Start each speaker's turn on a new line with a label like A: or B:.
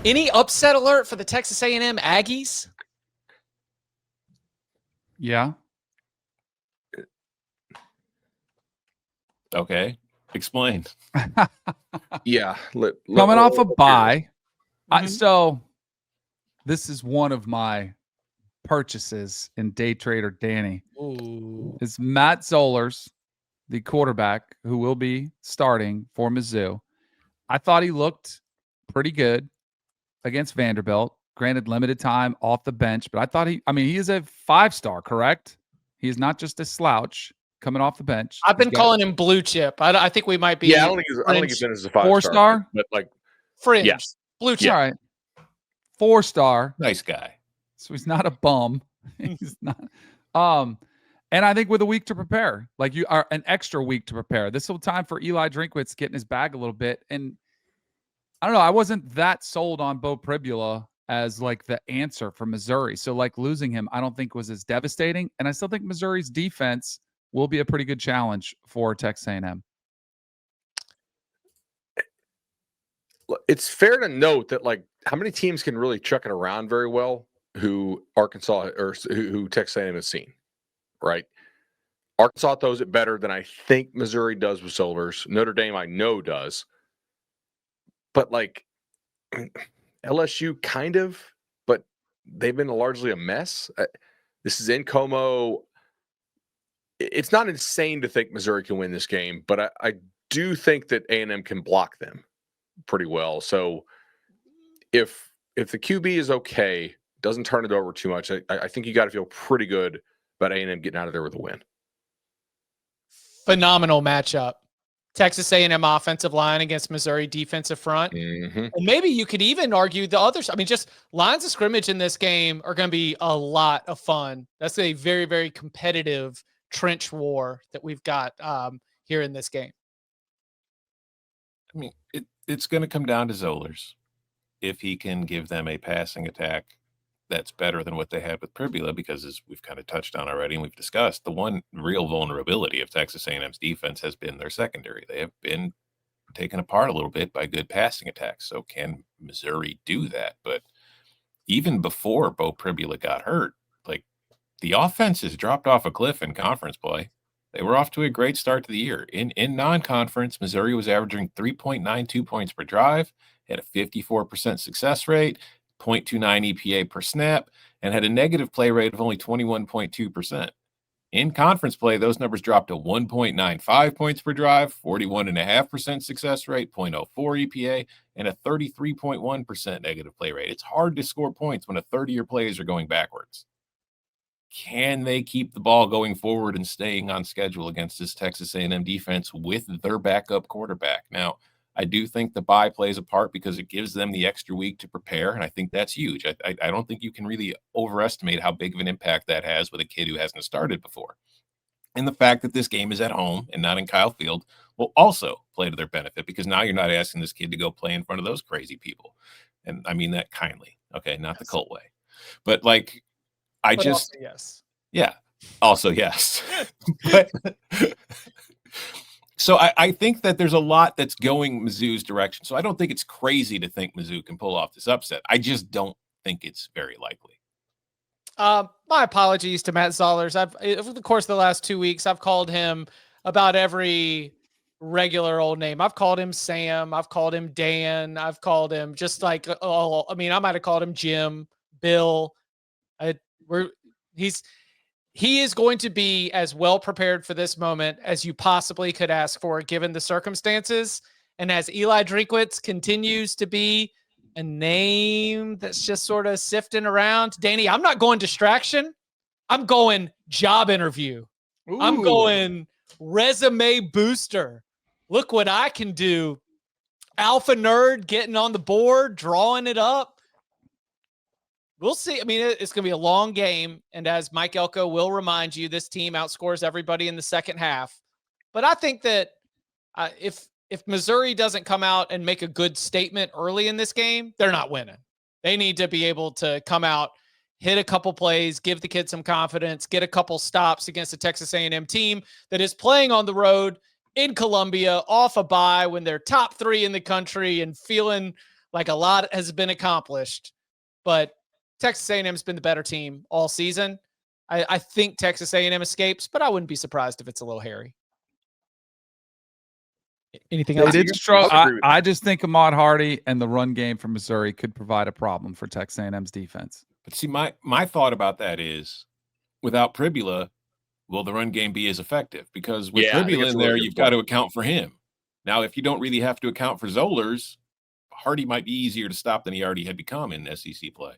A: Any upset alert for the Texas A&M Aggies?
B: Yeah.
C: Okay. Explain.
D: Yeah.
B: Coming off a bye.
A: Mm-hmm.
B: So this is one of my purchases in Day Trader Danny.
A: Ooh.
B: It's Matt Zollers, the quarterback who will be starting for Mizzou. I thought he looked pretty good against Vanderbilt. Granted, limited time off the bench, but I thought he is a 5-star, correct? He is not just a slouch coming off the bench.
A: I've been calling him blue chip. I think we might be.
D: Yeah, I don't think he's been as a 5-star.
B: 4-star,
D: but like
A: fringe.
D: Yeah.
A: Blue chip.
B: All right. 4-star.
C: Nice guy.
B: So he's not a bum. He's not. And I think with a week to prepare, like you are an extra week to prepare. This will time for Eli Drinkwitz getting his bag a little bit. And I don't know. I wasn't that sold on Bo Pribula as like the answer for Missouri. So like losing him, I don't think was as devastating. And I still think Missouri's defense will be a pretty good challenge for Texas A&M.
D: It's fair to note that like how many teams can really chuck it around very well who Arkansas or who Texas A&M has seen, right? Arkansas throws it better than I think Missouri does with Soldiers. Notre Dame I know does. But like LSU kind of, but they've been largely a mess. This is in Como. It's not insane to think Missouri can win this game, but I do think that A&M can block them pretty well. So if the QB is okay, doesn't turn it over too much, I think you got to feel pretty good about A&M getting out of there with a win.
A: Phenomenal matchup. Texas A&M offensive line against Missouri defensive front.
D: Mm-hmm.
A: And maybe you could even argue the others. I mean, just lines of scrimmage in this game are going to be a lot of fun. That's a very, very competitive trench war that we've got here in this game.
C: I mean, it's going to come down to Zollers. If he can give them a passing attack that's better than what they had with Pribula, because as we've kind of touched on already and we've discussed, the one real vulnerability of Texas A&M's defense has been their secondary. They have been taken apart a little bit by good passing attacks. So can Missouri do that? But even before Bo Pribula got hurt, like the offense has dropped off a cliff in conference play. They were off to a great start to the year. In non-conference, Missouri was averaging 3.92 points per drive, had a 54% success rate, 0.29 EPA per snap, and had a negative play rate of only 21.2%. In conference play, those numbers dropped to 1.95 points per drive, 41.5% success rate, 0.04 EPA, and a 33.1% negative play rate. It's hard to score points when a third of your plays are going backwards. Can they keep the ball going forward and staying on schedule against this Texas A&M defense with their backup quarterback? Now, I do think the bye plays a part because it gives them the extra week to prepare, and I think that's huge. I don't think you can really overestimate how big of an impact that has with a kid who hasn't started before. And the fact that this game is at home and not in Kyle Field will also play to their benefit because now you're not asking this kid to go play in front of those crazy people. And I mean that kindly, okay, not the Colt way. But like,
A: Also, yes.
C: Yeah, also yes. But so I think that there's a lot that's going Mizzou's direction. So I don't think it's crazy to think Mizzou can pull off this upset. I just don't think it's very likely.
A: My apologies to Matt Zollers. Over the course of the last 2 weeks, I've called him about every regular old name. I've called him Sam. I've called him Dan. I've called him just like, I might have called him Jim, Bill. He is going to be as well prepared for this moment as you possibly could ask for, given the circumstances. And as Eli Drinkwitz continues to be a name that's just sort of sifting around, Danny, I'm not going distraction. I'm going job interview. Ooh. I'm going resume booster. Look what I can do. Alpha nerd getting on the board, drawing it up. We'll see. I mean, it's going to be a long game. And as Mike Elko will remind you, this team outscores everybody in the second half. But I think that if Missouri doesn't come out and make a good statement early in this game, they're not winning. They need to be able to come out, hit a couple plays, give the kids some confidence, get a couple stops against the Texas A&M team that is playing on the road in Columbia off a bye when they're top 3 in the country and feeling like a lot has been accomplished, but Texas A&M's been the better team all season. I think Texas A&M escapes, but I wouldn't be surprised if it's a little hairy. Anything
B: They
A: else?
B: did struggle.
D: I'll agree with
B: I just think Ahmad Hardy and the run game from Missouri could provide a problem for Texas A&M's defense.
C: But see, my thought about that is, without Pribula, will the run game be as effective? Because with
D: Yeah, I think
C: Pribula
D: that's
C: in
D: a really
C: there,
D: good
C: you've got
D: point.
C: to account for him. Now, if you don't really have to account for Zollers, Hardy might be easier to stop than he already had become in SEC play.